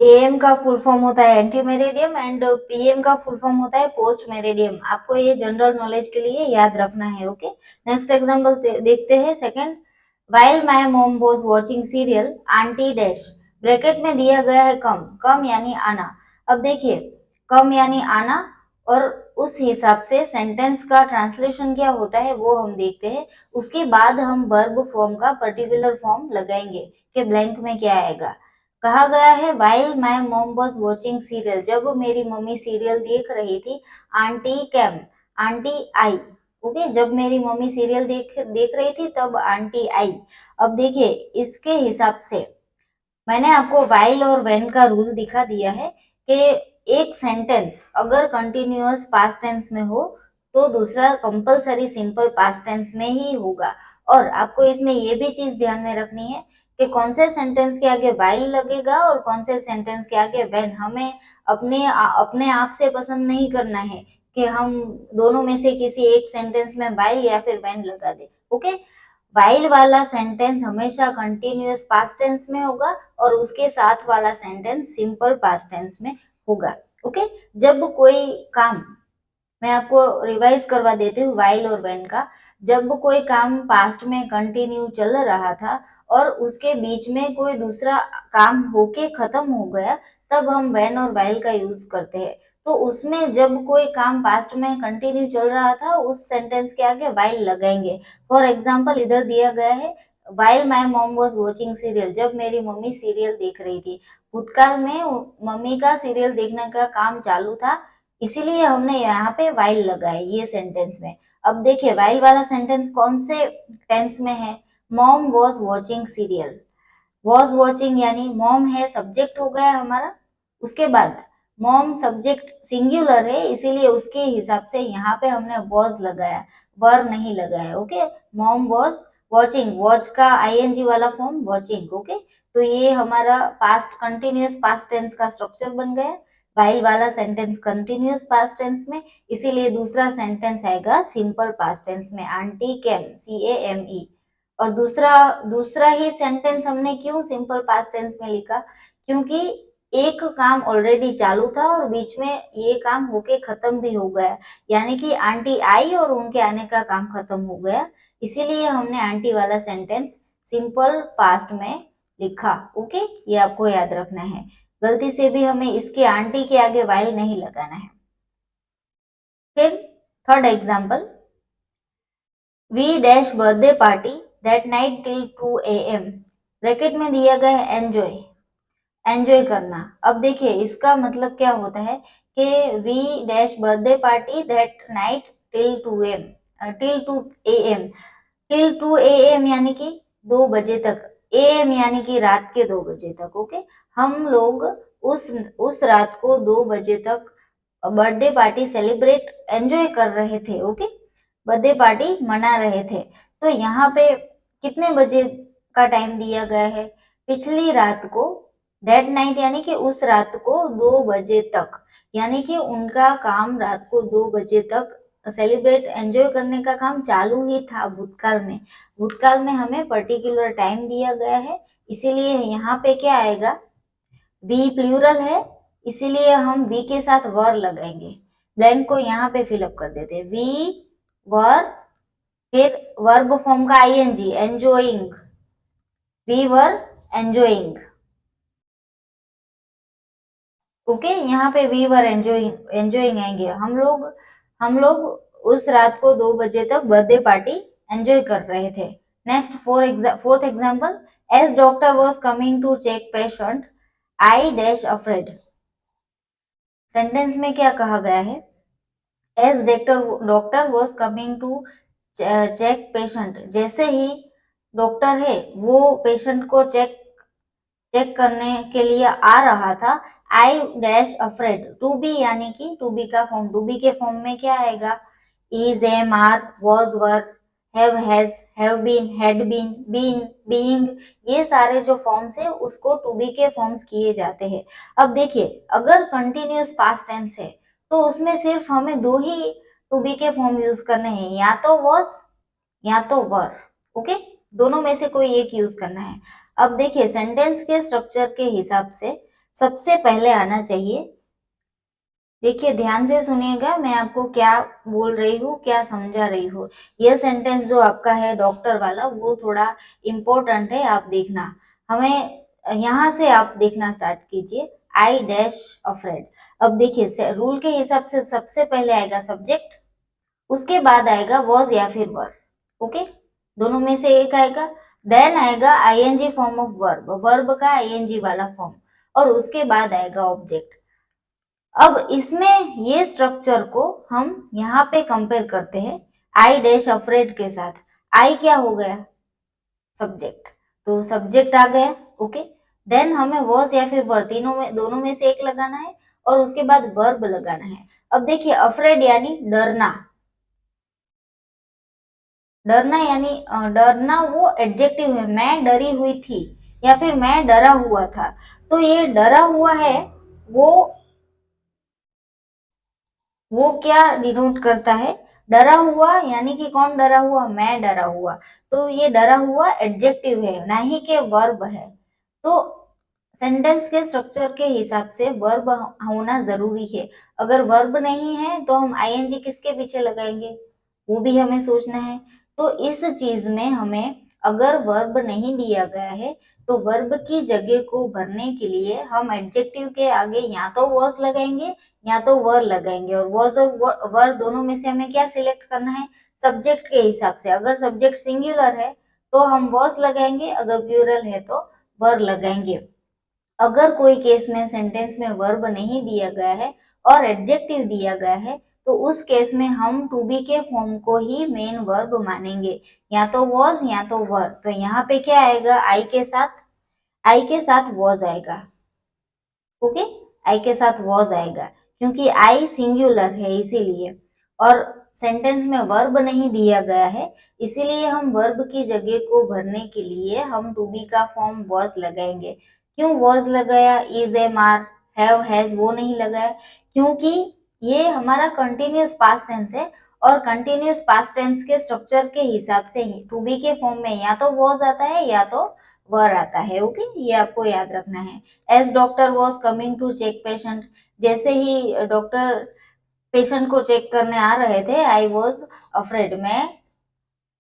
Am का full form होता है एंटी मेरिडियम एंड पीएम का फुल फॉर्म होता है पोस्ट मेरिडियम। आपको ये जनरल नॉलेज के लिए याद रखना है। ओके, नेक्स्ट एग्जांपल देखते हैं। Second, while my mom was watching serial aunty dash, bracket में दिया गया है कम, कम यानी आना। अब देखिए, कम यानी आना, और उस हिसाब से सेंटेंस का ट्रांसलेशन क्या होता है वो हम देखते हैं। उसके बाद हम वर्ब फॉर्म का पर्टिकुलर फॉर्म लगाएंगे कि ब्लैंक में क्या आएगा। कहा गया है while my mom was watching serial, जब मेरी मम्मी सीरियल देख रही थी, आंटी कैम, आंटी आई। ओके, जब मेरी मम्मी सीरियल देख देख रही थी तब आंटी आई। अब देखिए, इसके हिसाब से मैंने आपको वाइल और व्हेन का रूल दिखा दिया है कि एक सेंटेंस अगर कंटिन्यूअस पास्ट टेंस में हो तो दूसरा कंपलसरी सिंपल पास्ट टेंस में ही होगा। और आपको इसमें ये भी चीज ध्यान में रखनी है कि कौन से सेंटेंस के आगे वाइल लगेगा और कौन से सेंटेंस के आगे व्हेन। हमें अपने आप से पसंद नहीं करना है कि हम दोनों में से किसी एक सेंटेंस में वाइल या फिर व्हेन लगा दे। ओके, वाइल वाला सेंटेंस हमेशा कंटिन्यूअस पास्ट टेंस में होगा और उसके साथ वाला सेंटेंस सिंपल पास्ट टेंस में होगा। ओके, जब कोई काम, मैं आपको रिवाइज करवा देती हूँ वाइल और व्हेन का। जब कोई काम पास्ट में कंटिन्यू चल रहा था और उसके बीच में कोई दूसरा काम होके खत्म हो गया, तब हम व्हेन और वाइल का यूज करते हैं। तो उसमें जब कोई काम पास्ट में कंटिन्यू चल रहा था उस सेंटेंस के आगे वाइल लगाएंगे। फॉर एग्जाम्पल इधर दिया गया है, while my mom was watching serial, जब मेरी मम्मी सीरियल देख रही थी। भूतकाल में मम्मी का सीरियल देखने का काम चालू था, इसीलिए हमने यहाँ पे वाइल लगाए ये सेंटेंस में। अब देखिए, वाइल वाला सेंटेंस कौन से टेंस में है? Mom was watching serial. Was watching यानी मॉम है, सब्जेक्ट हो गया हमारा। उसके बाद मॉम सब्जेक्ट सिंगुलर है, इसीलिए उसके हिसाब से यहाँ पे हमने वॉज लगाया, वर नहीं लगाया। Okay, mom was watching, watch का आईएनजी वाला फॉर्म वॉचिंग। ओके, तो ये हमारा पास्ट कंटिन्यूअस पास्ट टेंस का स्ट्रक्चर बन गया। वाइल वाला सेंटेंस कंटिन्यूअस पास्ट टेंस में, इसीलिए दूसरा सेंटेंस आएगा सिंपल पास्ट टेंस में, आंटी केम, CAME। और दूसरा दूसरा ही सेंटेंस हमने क्यों सिंपल पास्ट टेंस में लिखा? क्योंकि एक काम ऑलरेडी चालू था और बीच में ये काम होके खत्म भी हो गया, यानी कि आंटी आई और उनके आने का काम खत्म हो गया, इसीलिए हमने आंटी वाला सेंटेंस सिंपल पास्ट में लिखा। ओके, ये आपको याद रखना है। गलती से भी हमें इसके आंटी के आगे वाइल नहीं लगाना है। फिर third example, we dash birthday party that night till 2 AM, bracket में दिया गया है एंजॉय, एंजॉय करना। अब देखिए, इसका मतलब क्या होता है कि we dash birthday party that night till 2 AM, till 2 AM, till 2 AM यानी कि 2 बजे तक, AM यानी कि रात के 2 बजे तक। ओके, हम लोग उस रात को 2 बजे तक बर्थडे पार्टी सेलिब्रेट एंजॉय कर रहे थे। ओके, बर्थडे पार्टी मना रहे थे। तो यहाँ पे कितने बजे का टाइम दिया गया है? पिछली रात को, दैट नाइट यानी कि उस रात को 2 बजे तक, यानी कि उनका काम रात को 2 बजे तक सेलिब्रेट एंजॉय करने का काम चालू ही था भूतकाल में। भूतकाल में हमें पर्टिकुलर टाइम दिया गया है, इसीलिए यहाँ पे क्या आएगा? वी प्लूरल है, इसीलिए हम वी के साथ वर लगाएंगे। ब्लैंक को यहाँ पे फिलअप कर देते हैं, वी वर, फिर वर्ब फॉर्म का ING, enjoying, we were enjoying. Okay, यहाँ पे वी वर एंजॉइंग, एंजॉइंग आएंगे। हम लोग उस रात को 2 बजे तक बर्थडे पार्टी एंजॉय कर रहे थे। Next fourth example, as doctor was coming to check patient I dash afraid, sentence में क्या कहा गया है? As doctor was coming to check patient, जैसे ही डॉक्टर है वो पेशेंट को चेक चेक करने के लिए आ रहा था, I dash afraid, to be यानी कि टू बी का फॉर्म, टू बी के फॉर्म में क्या आएगा? Is, am, are, was, were, have, has, have been, had been, being, ये सारे जो फॉर्म्स है उसको टू बी के फॉर्म्स किए जाते हैं। अब देखिए, अगर कंटिन्यूअस पास्ट टेंस है तो उसमें सिर्फ हमें दो ही टू बी के फॉर्म यूज करने हैं, या तो वॉज या तो वर। ओके, दोनों में से कोई एक यूज करना है। अब देखिए, सेंटेंस के स्ट्रक्चर के हिसाब से सबसे पहले आना चाहिए। देखिए ध्यान से सुनिएगा, मैं आपको क्या बोल रही हूँ, क्या समझा रही हूँ। यह सेंटेंस जो आपका है डॉक्टर वाला, वो थोड़ा इम्पोर्टेंट है, आप देखना। हमें यहाँ से आप देखना स्टार्ट कीजिए। आई डैश अफ्रेड। अब देखिए रूल के हिसाब से सबसे पहले आएगा सब्जेक्ट, उसके बाद आएगा वॉज या फिर वर। ओके, दोनों में से एक आएगा। देन आएगा ING form of verb, verb का आईएनजी वाला फॉर्म, और उसके बाद आएगा ऑब्जेक्ट। अब इसमें ये स्ट्रक्चर को हम यहाँ पे कंपेयर करते हैं आई डैश अफ्रेड के साथ। आई क्या हो गया? सब्जेक्ट, तो सब्जेक्ट आ गया। ओके, देन हमें वॉज या फिर वर, तीनों में दोनों में से एक लगाना है, और उसके बाद वर्ब लगाना है। अब देखिए अफ्रेड यानी डरना, डरना यानी डरना वो एडजेक्टिव है। मैं डरी हुई थी या फिर मैं डरा हुआ था, तो ये डरा हुआ है, वो वो क्या डिनोट करता है? डरा हुआ, यानी कि कौन डरा हुआ? मैं डरा हुआ। तो ये डरा हुआ एडजेक्टिव है, ना ही के वर्ब है। तो सेंटेंस के स्ट्रक्चर के हिसाब से वर्ब होना जरूरी है। अगर वर्ब नहीं है तो हम आईएनजी किसके पीछे लगाएंगे, वो भी हमें सोचना है। तो इस चीज में हमें, अगर वर्ब नहीं दिया गया है तो वर्ब की जगह को भरने के लिए हम एडजेक्टिव के आगे या तो वॉज लगाएंगे या तो वर लगाएंगे, और वॉज और वर दोनों में से हमें क्या सिलेक्ट करना है? सब्जेक्ट के हिसाब से। अगर सब्जेक्ट सिंगुलर है तो हम वॉज लगाएंगे, अगर प्लूरल है तो वर लगाएंगे। अगर कोई केस में सेंटेंस में वर्ब नहीं दिया गया है और एडजेक्टिव दिया गया है, तो उस केस में हम टू बी के फॉर्म को ही मेन वर्ब मानेंगे, या तो वॉज या तो वर। तो यहाँ पे क्या आएगा? आई के साथ वॉज आएगा। ओके, आई के साथ वॉज आएगा, क्योंकि आई सिंगुलर है इसीलिए, और सेंटेंस में वर्ब नहीं दिया गया है, इसीलिए हम वर्ब की जगह को भरने के लिए हम टू बी का फॉर्म वॉज लगाएंगे। क्यों वॉज लगाया? Is, am, are, have, has वो नहीं लगाया? क्योंकि ये हमारा कंटिन्यूस पास्ट टेंस है, और कंटिन्यूस पास्ट टेंस के स्ट्रक्चर के हिसाब से ही टू बी के फॉर्म में या तो वॉज आता है या तो वर आता है। ओके, ये आपको याद रखना है। As doctor was coming to check patient, जैसे ही डॉक्टर पेशेंट को चेक करने आ रहे थे, आई वॉज अफ्रेड, मैं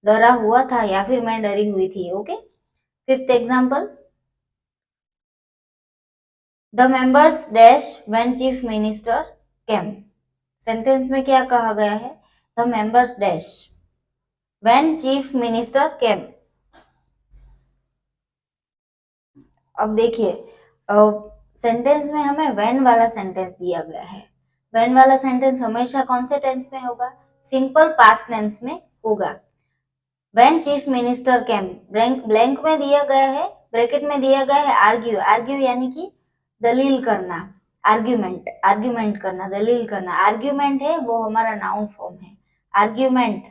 डरा हुआ था या फिर मैं डरी हुई थी। Okay, fifth example, the members dash when chief minister came. Sentence में क्या कहा गया है? The members dash when chief minister केम। अब देखिए सेंटेंस में हमें व्हेन वाला सेंटेंस दिया गया है। व्हेन वाला सेंटेंस हमेशा कौन से टेंस में होगा? सिंपल पास्ट टेंस में होगा। When chief minister came, blank में दिया गया है, ब्रैकेट में दिया गया है आर्ग्यू। आर्ग्यू यानी कि दलील करना, आर्ग्यूमेंट, आर्ग्यूमेंट करना, दलील करना। आर्ग्यूमेंट है वो हमारा नाउन फॉर्म है। आर्ग्यूमेंट,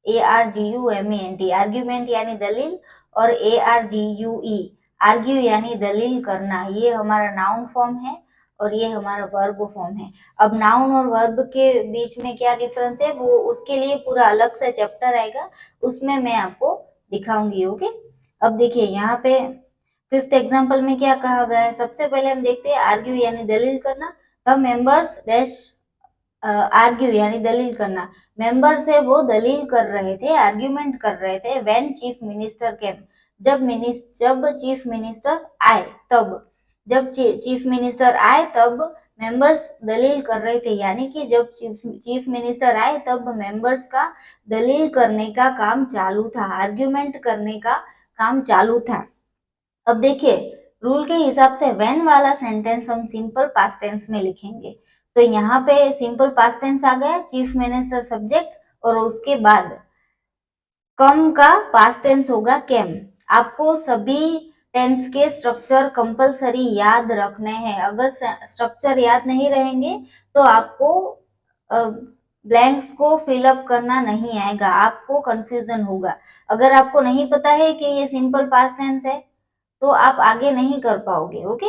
ARGUMENT, आर्ग्यूमेंट यानी दलील, और ARGUE, आर्ग्यू यानी दलील करना, ये हमारा नाउन फॉर्म है और ये हमारा वर्ब फॉर्म है। अब नाउन और वर्ब के बीच में क्या डिफरेंस है, वो उसके लिए पूरा अलग से चैप्टर आएगा, उसमें मैं आपको दिखाऊंगी। ओके, अब देखिए यहाँ पे फिफ्थ एग्जाम्पल में क्या कहा गया है। सबसे पहले हम देखते हैं आर्ग्यू यानी दलील करना। द मेंबर्स डैश, आर्ग्यू यानी दलील करना, मेंबर से वो दलील कर रहे थे, आर्ग्यूमेंट कर रहे थे। व्हेन चीफ मिनिस्टर केम, जब चीफ मिनिस्टर आए तब, जब चीफ मिनिस्टर आए तब मेंबर्स दलील कर रहे थे, यानी कि जब चीफ मिनिस्टर आए तब मेंबर्स का दलील करने का काम चालू था, आर्ग्यूमेंट करने का काम चालू था। अब देखिए रूल के हिसाब से व्हेन वाला सेंटेंस हम सिंपल पास्ट टेंस में लिखेंगे। तो यहाँ पे सिंपल पास्ट टेंस आ गया, चीफ मिनिस्टर सब्जेक्ट, और उसके बाद कम का पास्ट टेंस होगा केम। आपको सभी टेंस के स्ट्रक्चर कंपलसरी याद रखने हैं। अगर स्ट्रक्चर याद नहीं रहेंगे तो आपको ब्लैंक्स को फिलअप करना नहीं आएगा, आपको कंफ्यूजन होगा। अगर आपको नहीं पता है कि ये सिंपल पास्ट टेंस है तो आप आगे नहीं कर पाओगे। ओके,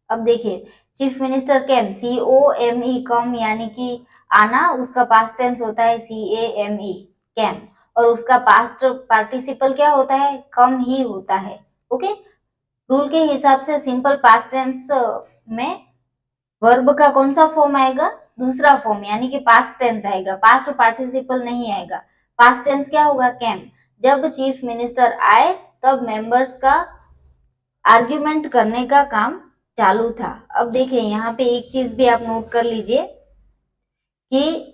अब देखिए चीफ मिनिस्टर केम, COME, कम यानी कि आना, उसका पास्ट टेंस होता है CAME, कैम, और उसका पास्ट पार्टिसिपल क्या होता है? कम ही होता है। ओके, रूल के हिसाब से सिंपल पास्ट टेंस में वर्ब का कौन सा फॉर्म आएगा? दूसरा फॉर्म, यानी कि पास्ट टेंस आएगा, पास्ट पार्टिसिपल नहीं आएगा। पास्ट टेंस क्या होगा? कैम। जब चीफ मिनिस्टर आए तब मेंबर्स का आर्ग्यूमेंट करने का काम चालू था। अब देखिए यहाँ पे एक चीज भी आप नोट कर लीजिए कि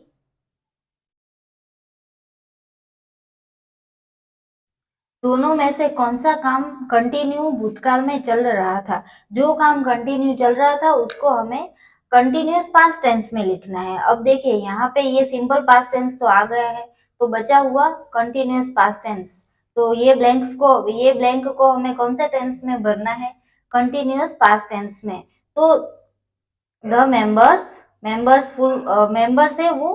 दोनों में से कौन सा काम कंटिन्यू भूतकाल में चल रहा था। जो काम कंटिन्यू चल रहा था उसको हमें कंटिन्यूअस पास्ट टेंस में लिखना है। अब देखिए यहाँ पे ये सिंपल पास्ट टेंस तो आ गया है, तो बचा हुआ कंटिन्यूअस पास्ट टेंस। तो ये ब्लैंक को हमें कौन से टेंस में भरना है? कंटिन्यूअस पास्ट टेंस में। तो द मेंबर्स फुल मेंबर्स है वो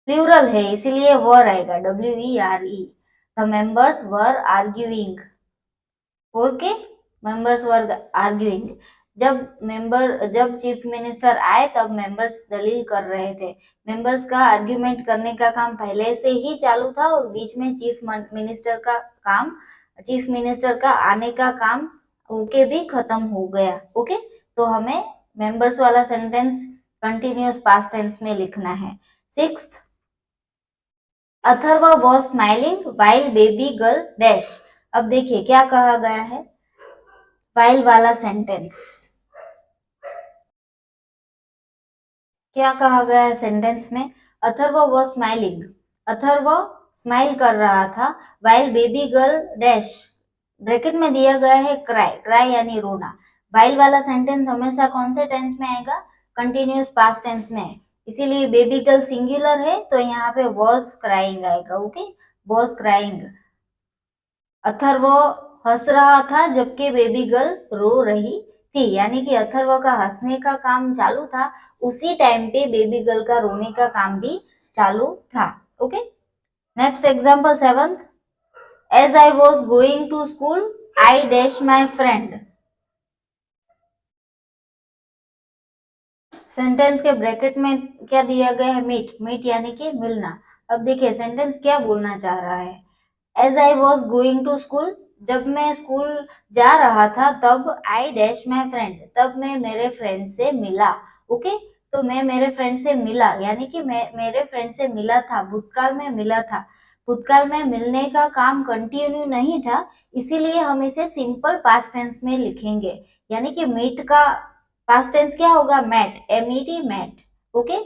प्लूरल है, इसीलिए वर आएगा, WERE। The members were arguing. Okay, members were arguing. जब चीफ मिनिस्टर आए तब मेंबर्स दलील कर रहे थे। मेंबर्स का आर्ग्यूमेंट करने का काम पहले से ही चालू था और बीच में चीफ मिनिस्टर का आने का काम ओके भी खत्म हो गया। ओके, तो हमें मेंबर्स वाला सेंटेंस कंटिन्यूअस पास्ट टेंस में लिखना है। Sixth, Atharva was smiling while baby girl dash. अब देखिए क्या कहा गया है, वाइल वाला सेंटेंस। क्या कहा गया है सेंटेंस में? Atharva was smiling, Atharva smile कर रहा था, while baby girl dash, bracket में दिया गया है क्राई, क्राई यानी रोना। वाइल वाला सेंटेंस हमेशा कौन से टेंस में आएगा? कंटिन्यूअस पास्ट टेंस में। इसीलिए बेबी गर्ल सिंगुलर है तो यहाँ पे वॉज क्राइंग आएगा। Okay, was crying. अथर्व हंस रहा था जबकि बेबी गर्ल रो रही थी, यानी कि अथर्व का हंसने का काम चालू था, उसी टाइम पे बेबी गर्ल का रोने का काम भी चालू था। Okay, next example 7th, as I was going to school I dash my friend. Sentence के ब्रैकेट में क्या दिया गया है? मीट, मीट यानी कि मिलना। अब देखिए सेंटेंस क्या बोलना चाह रहा है। As I was going to school, जब मैं स्कूल जा रहा था तब आई डैश माई फ्रेंड, तब मैं मेरे फ्रेंड से मिला। ओके, तो मैं मेरे फ्रेंड से मिला, यानी कि मैं मेरे फ्रेंड से मिला था, भूतकाल में मिला था। भूतकाल में मिलने का काम कंटिन्यू नहीं था, इसीलिए हम इसे सिंपल पास्ट टेंस में लिखेंगे। यानी कि मीट का पास्ट टेंस क्या होगा? Met, MET, met. Okay,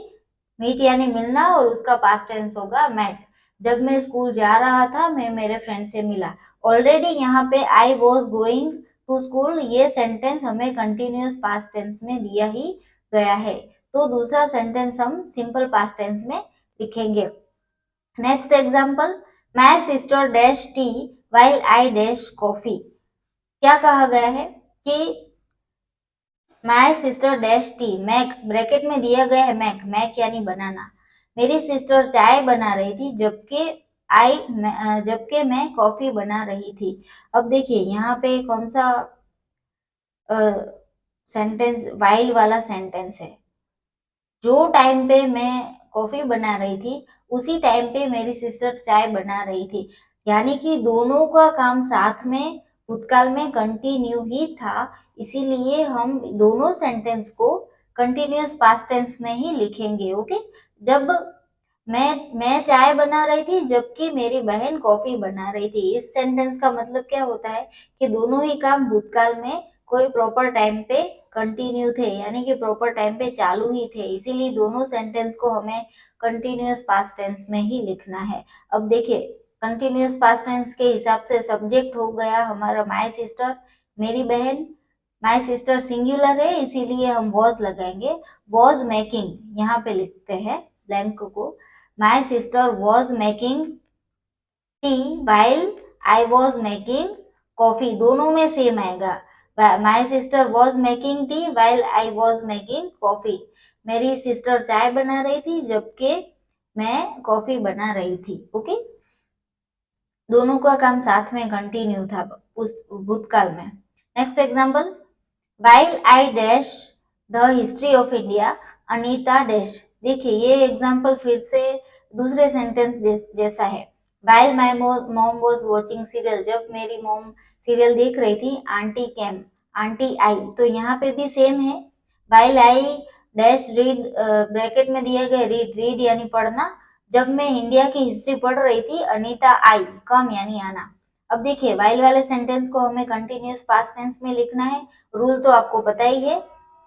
meet यानी मिलना और उसका पास्ट टेंस होगा मैट। जब मैं स्कूल जा रहा था मैं मेरे फ्रेंड से मिला। ऑलरेडी यहाँ पे I was going to school, ये सेंटेंस हमें कंटिन्यूअस पास्ट टेंस में दिया ही गया है, तो दूसरा सेंटेंस हम सिंपल पास्ट टेंस में लिखेंगे। Next example, my sister dash tea while I dash coffee. क्या कहा गया है कि my sister dash tea, make bracket में दिया गया है मैक, मैक यानी बनाना। मेरी सिस्टर चाय बना रही थी जबकि मैं कॉफी बना रही थी। अब देखिए यहाँ पे कौन सा सेंटेंस वाइल वाला सेंटेंस है। जो टाइम पे मैं कॉफी बना रही थी उसी टाइम पे मेरी सिस्टर चाय बना रही थी, यानी कि दोनों का काम साथ में भूतकाल में कंटिन्यू ही था, इसीलिए हम दोनों सेंटेंस को कंटिन्यूअस पास्ट टेंस में ही लिखेंगे। ओके, जब मैं चाय बना रही थी जबकि मेरी बहन कॉफी बना रही थी, इस सेंटेंस का मतलब क्या होता है कि दोनों ही काम भूतकाल में कोई प्रॉपर टाइम पे कंटिन्यू थे, यानी कि प्रॉपर टाइम पे चालू ही थे, इसीलिए दोनों सेंटेंस को हमें कंटिन्यूअस पास्ट टेंस में ही लिखना है। अब देखिए कंटिन्यूअस पास्ट टेंस के हिसाब से सब्जेक्ट हो गया हमारा माय सिस्टर, मेरी बहन। माय सिस्टर सिंगुलर है इसीलिए हम वॉज लगाएंगे, वॉज मेकिंग यहाँ पे लिखते हैं ब्लैंक को। My sister was making tea while I was making coffee, दोनों में सेम आएगा। My sister was making tea while I was making coffee, मेरी सिस्टर चाय बना रही थी जबकि मैं कॉफी बना रही थी। ओके, दोनों का काम साथ में कंटिन्यू था उस भूतकाल में। Next example, while I dash the history of India Anita dash. देखिए ये एग्जांपल फिर से दूसरे सेंटेंस जैसा है। while my mom was watching serial, जब मेरी मॉम सीरियल देख रही थी, आंटी केम, आंटी आई, तो यहाँ पे भी सेम है। while I dash read, bracket में दिया गया रीड, रीड यानी पढ़ना, जब मैं इंडिया की हिस्ट्री पढ़ रही थी, अनीता आई, कम यानी आना। अब देखिए while वाले सेंटेंस को हमें कंटिन्यूअस पास्ट टेंस में लिखना है, रूल तो आपको पता ही है,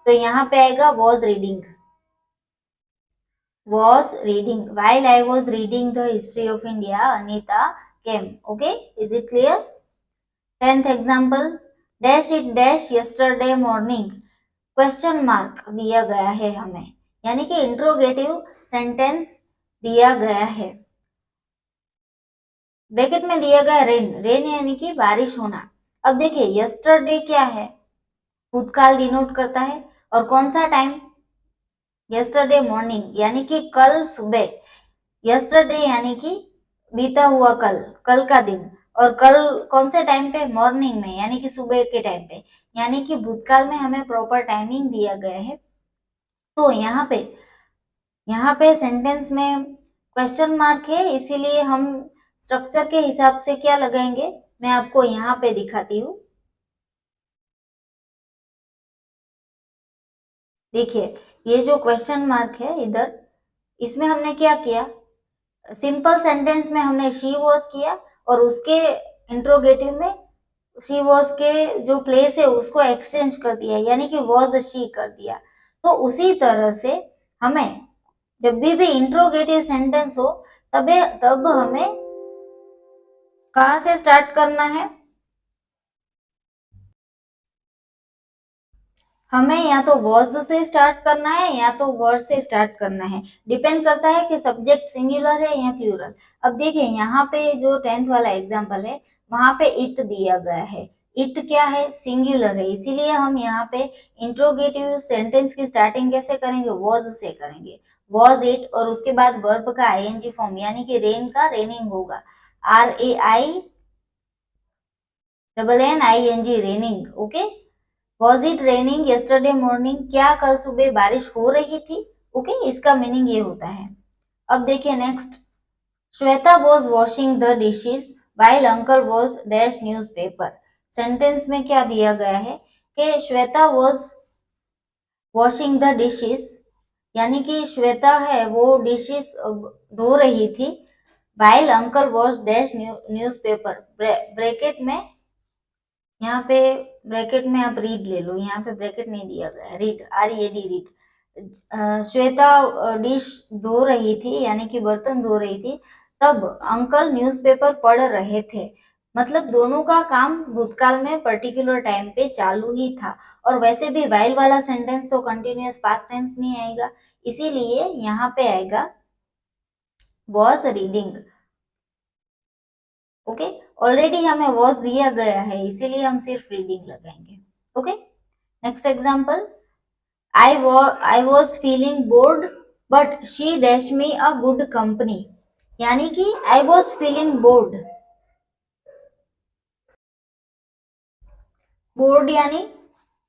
तो यहाँ पे आएगा was reading, was reading, while I was reading the history of India, Anita came. Okay, is it clear? 10th example, dash it dash yesterday morning, question mark दिया गया है हमें, यानी कि इंट्रोगेटिव सेंटेंस दिया गया है। ब्रैकेट में दिया गया रेन, रेन यानी कि बारिश होना। अब देखिए यस्टरडे क्या है, भूतकाल डिनोट करता है, और कौन सा टाइम, यस्टरडे मॉर्निंग यानी कि कल सुबह, यस्टरडे यानी कि बीता हुआ कल, कल का दिन, और कल कौन से टाइम पे, मॉर्निंग में यानी कि सुबह के टाइम पे, यानी कि भूतकाल में हमें प्रॉपर टाइमिंग दिया गया है। तो यहाँ पे सेंटेंस में क्वेश्चन मार्क है, इसीलिए हम स्ट्रक्चर के हिसाब से क्या लगाएंगे, मैं आपको यहाँ पे दिखाती हूँ। देखिए ये जो क्वेश्चन मार्क है इधर, इसमें हमने क्या किया, सिंपल सेंटेंस में हमने शी वॉज किया, और उसके इंट्रोगेटिव में शी वॉज के जो प्लेस है उसको एक्सचेंज कर दिया, यानी कि वॉज शी कर दिया। तो उसी तरह से हमें जब भी इंट्रोगेटिव सेंटेंस हो, तब हमें कहाँ से स्टार्ट करना है, हमें या तो वॉज से स्टार्ट करना है या तो वर्ड से स्टार्ट करना है, डिपेंड करता है कि सब्जेक्ट सिंगुलर है या प्लूरल। अब देखिए यहाँ पे जो 10th वाला एग्जाम्पल है, वहां पे इट दिया गया है, इट क्या है, सिंगुलर है, इसीलिए हम यहाँ पे इंट्रोगेटिव सेंटेंस की स्टार्टिंग कैसे करेंगे, वॉज से करेंगे, वॉज इट, और उसके बाद वर्ब का आईएनजी फॉर्म, यानी कि रेन का रेनिंग होगा, RAINNING, raining. Okay, was it raining yesterday morning, क्या कल सुबह बारिश हो रही थी। ओके, इसका मीनिंग ये होता है। अब देखिए next, Shweta was washing the dishes while uncle was dash newspaper. Sentence में क्या दिया गया है कि Shweta was washing the dishes, यानी कि श्वेता है वो डिशेस धो रही थी, while uncle was dash newspaper, bracket में, यहाँ पे ब्रैकेट में आप रीड ले लो, यहाँ पे ब्रैकेट नहीं दिया गया, read, READ, read. Shweta dish धो रही थी, यानी कि बर्तन धो रही थी, तब अंकल न्यूज़पेपर पढ़ रहे थे, मतलब दोनों का काम भूतकाल में पर्टिकुलर टाइम पे चालू ही था। और वैसे भी वाइल वाला सेंटेंस तो कंटिन्यूअस पास्ट टेंस में आएगा, इसीलिए यहाँ पे आएगा वॉज रीडिंग। ओके, ऑलरेडी हमें वॉज दिया गया है, इसीलिए हम सिर्फ रीडिंग लगाएंगे। Okay, next example, I was feeling bored but she dashed me a good company, यानी कि I was feeling bored, bored यानी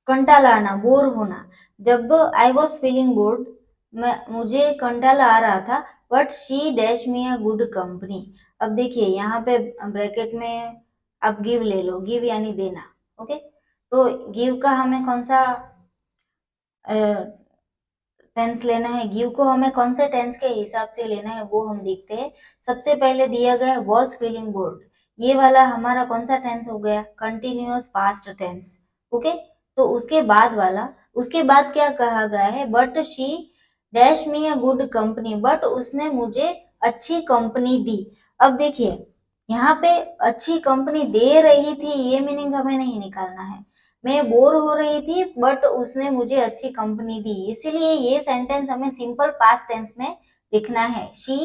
कंटाला आना, बोर होना। जब I was feeling bored, मुझे कंटाला आ रहा था, but she dashed me a good company। अब देखिए यहाँ पे ब्रैकेट में आप गिव ले लो, गिव यानी देना। ओके, तो गिव का हमें कौन सा टेंस लेना है, गिव को हमें कौन से टेंस के हिसाब से लेना है वो हम देखते हैं। सबसे पहले दिया गया वॉज फीलिंग बोर्ड, ये वाला हमारा कौन सा टेंस हो गया, कंटिन्यूअस पास्ट टेंस। ओके, तो उसके बाद वाला, उसके बाद क्या कहा गया है, but she dash me a good company, but उसने मुझे अच्छी कंपनी दी। अब देखिए यहाँ पे अच्छी कंपनी दे रही थी, ये मीनिंग हमें नहीं निकालना है, मैं बोर हो रही थी बट उसने मुझे अच्छी कंपनी दी, इसीलिए ये सेंटेंस हमें सिंपल पास्ट टेंस में लिखना है, she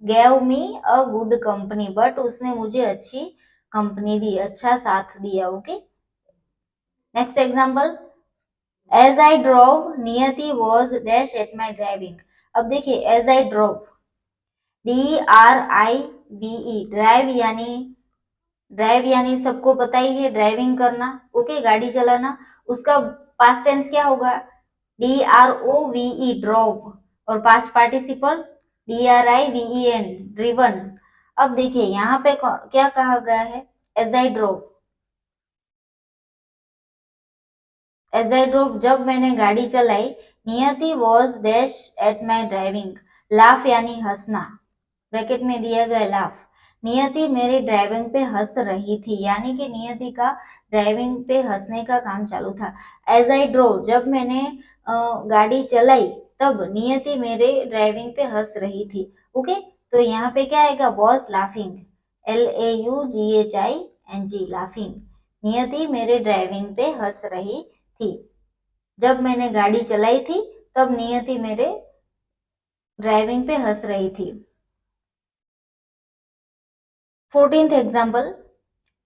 gave me a good company, but उसने मुझे अच्छी कंपनी दी, अच्छा साथ दिया। Okay, next example, as I drove Niyati was dash at my driving. अब देखिए as I drove, DRIVE, drive यानी सबको पता ही है ड्राइविंग करना। ओके, गाड़ी चलाना, उसका पास्ट टेंस क्या होगा, DROVE, ड्रोव, और पास्ट पार्टिसिपल DRIVEN, ड्रिवन। अब देखिए यहाँ पे क्या कहा गया है, as I drove, as I drove जब मैंने गाड़ी चलाई, Niyati was dash at my driving, laugh यानी हंसना, ब्रैकेट में दिया गया लाफ, नियति मेरी ड्राइविंग पे हंस रही थी, यानी कि नियति का ड्राइविंग पे हंसने का काम चालू था। एज आई ड्रोव जब मैंने गाड़ी चलाई, तब नियति मेरे ड्राइविंग पे हंस रही थी। ओके, तो यहाँ पे क्या आएगा, वॉज लाफिंग, LAUGHING, लाफिंग, नियति मेरे ड्राइविंग पे हंस रही थी। जब मैंने गाड़ी चलाई थी तब नियति मेरे ड्राइविंग पे हंस रही थी। 14th example,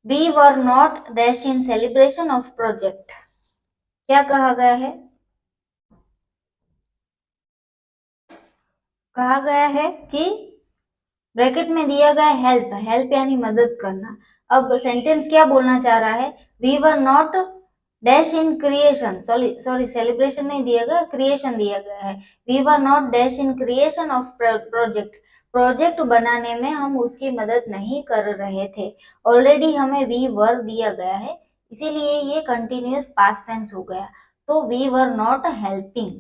we were not dash in celebration of project, क्या कहा गया है, कहा गया है कि ब्रैकेट में दिया गया हेल्प, हेल्प यानी मदद करना। अब सेंटेंस क्या बोलना चाह रहा है, we were not dash in creation, sorry celebration नहीं दिया गया, क्रिएशन दिया गया है। We were not dash in creation of project, project बनाने में हम उसकी मदद नहीं कर रहे थे। ऑलरेडी हमें वी वर दिया गया है, इसीलिए ये कंटिन्यूअस पास्ट टेंस हो गया। तो वी वर नॉट हेल्पिंग,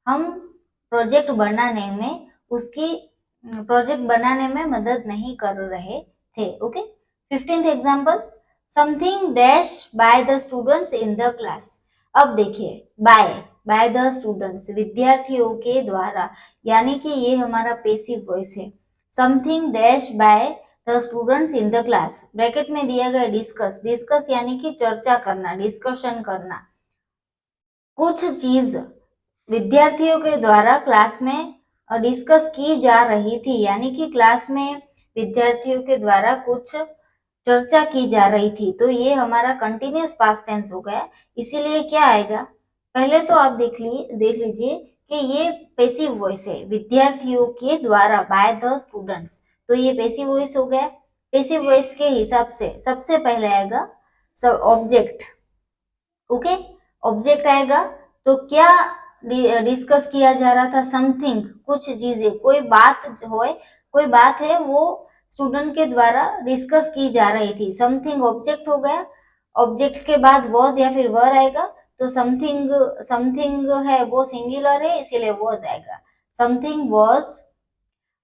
हम प्रोजेक्ट बनाने में उसकी प्रोजेक्ट बनाने में मदद नहीं कर रहे थे। Okay, 15th example, something dash by the students in the class. अब देखिए, बाय द स्टूडेंट्स, विद्यार्थियों के द्वारा, यानी कि ये हमारा पेसिव वॉइस है। Something dash by the students in the class, bracket में दिया गया डिस्कस, डिस्कस यानी कि चर्चा करना, डिस्कशन करना, कुछ चीज विद्यार्थियों के द्वारा क्लास में डिस्कस की जा रही थी, यानी कि क्लास में विद्यार्थियों के द्वारा कुछ चर्चा की जा रही थी। तो ये हमारा कंटिन्यूअस पास्ट टेंस हो गया, इसीलिए क्या आएगा, पहले तो आप देख लीजिए कि ये पैसिव वॉइस है, विद्यार्थियों के द्वारा, बाय द स्टूडेंट्स, तो ये पैसिव वॉइस हो गया। पैसिव वॉइस के हिसाब से सबसे पहले आएगा ऑब्जेक्ट। ओके, ऑब्जेक्ट आएगा, तो क्या डिस्कस किया जा रहा था, समथिंग, कुछ चीजें, कोई बात हो, कोई बात है वो स्टूडेंट के द्वारा डिस्कस की जा रही थी, समथिंग ऑब्जेक्ट हो गया। ऑब्जेक्ट के बाद वॉज या फिर वर आएगा, तो समथिंग, समथिंग है वो सिंगुलर है, इसीलिए वॉज आएगा, समथिंग वॉज।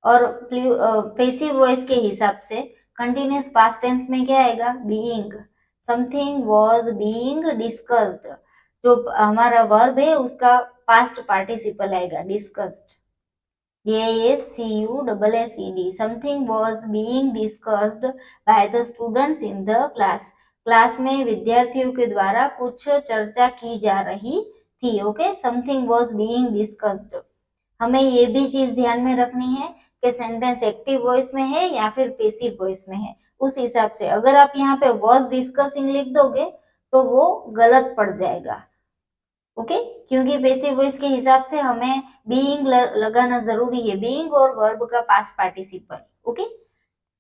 और पैसिव वॉइस के हिसाब से कंटिन्यूअस पास्ट टेंस में क्या आएगा, being, something was being discussed, जो हमारा वर्ब है उसका पास्ट पार्टिसिपल आएगा, discussed, DISCUSSED, something was being discussed by the students in the class, class में विद्यार्थियों के द्वारा कुछ चर्चा की जा रही थी। Okay, something was being discussed. हमें ये भी चीज ध्यान में रखनी है कि सेंटेंस एक्टिव वॉइस में है या फिर पेसिव वॉइस में है, उस हिसाब से अगर आप यहाँ पे वॉज डिस्कसिंग लिख दोगे तो वो गलत पड़ जाएगा। ओके, क्योंकि पेसिव वॉइस के हिसाब से हमें बीइंग लगाना जरूरी है, बीइंग और वर्ब का past participle. Okay,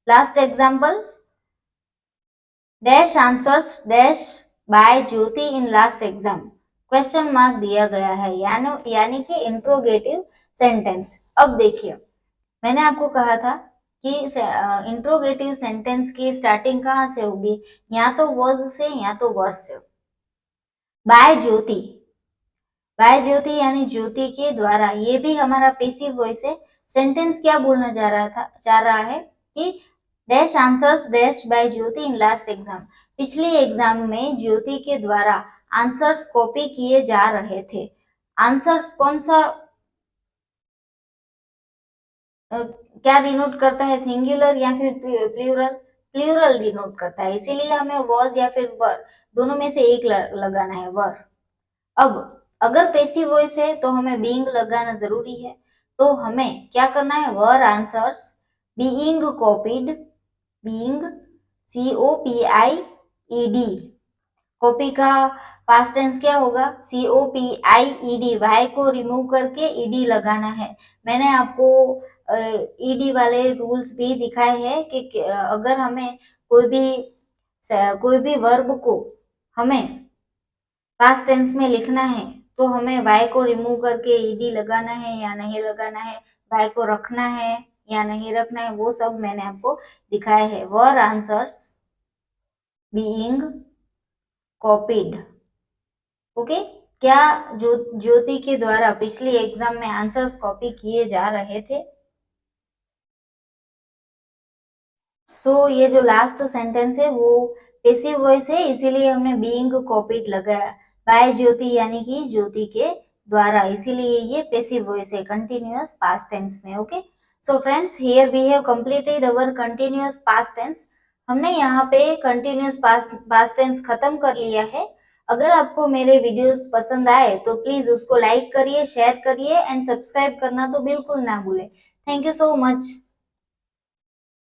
last example, dash answers dash by Jyoti in last exam, question mark दिया गया है, यानी कि इंट्रोगेटिव सेंटेंस। अब देखिए, मैंने आपको कहा था कि इंट्रोगेटिव सेंटेंस की स्टार्टिंग कहाँ से होगी, या तो वर्ड से या तो वर्ड से। बाय ज्योति, बाय ज्योति यानी ज्योति के द्वारा, ये भी हमारा पैसिव वॉइस है। सेंटेंस क्या बोलना चाह रहा है कि dash answers dash by Jyoti in last exam, पिछली एग्जाम में ज्योति के द्वारा आंसर्स कॉपी किए जा रहे थे। आंसर्स कौन सा क्या डिनोट करता है, सिंगुलर या फिर प्लूरल, प्लूरल डिनोट करता है, इसीलिए हमें वॉज या फिर वर, दोनों में से एक लगाना है, वर। अब अगर पैसिव वॉइस है तो हमें बीइंग लगाना जरूरी है, तो हमें क्या करना है, were answers being copied, being COPIED, copy का पास्ट टेंस क्या होगा, COPIED, वाई को रिमूव करके ईडी लगाना है। मैंने आपको ईडी वाले रूल्स भी दिखाए हैं कि अगर हमें कोई भी वर्ब को हमें पास्ट टेंस में लिखना है तो हमें वाई को रिमूव करके ईडी लगाना है या नहीं लगाना है, वाई को रखना है या नहीं रखना है, वो सब मैंने आपको दिखाया है। Were answers being copied. Okay, क्या ज्योति के द्वारा पिछली एग्जाम में आंसर्स कॉपी किए जा रहे थे? ये जो लास्ट सेंटेंस है वो पेसिव वॉइस है, इसीलिए हमने बीइंग कॉपीड लगाया। बाय ज्योति यानी कि ज्योति के द्वारा, इसीलिए ये पेसिव वॉइस है कंटिन्यूअस पास्ट टेंस में। Okay, so friends, here we have completed our continuous past tense. हमने यहाँ पे कंटिन्यूअस पास्ट टेंस खत्म कर लिया है। अगर आपको मेरे वीडियोस पसंद आए तो प्लीज उसको लाइक करिए, शेयर करिए एंड सब्सक्राइब करना तो बिल्कुल ना भूलें। Thank you so much.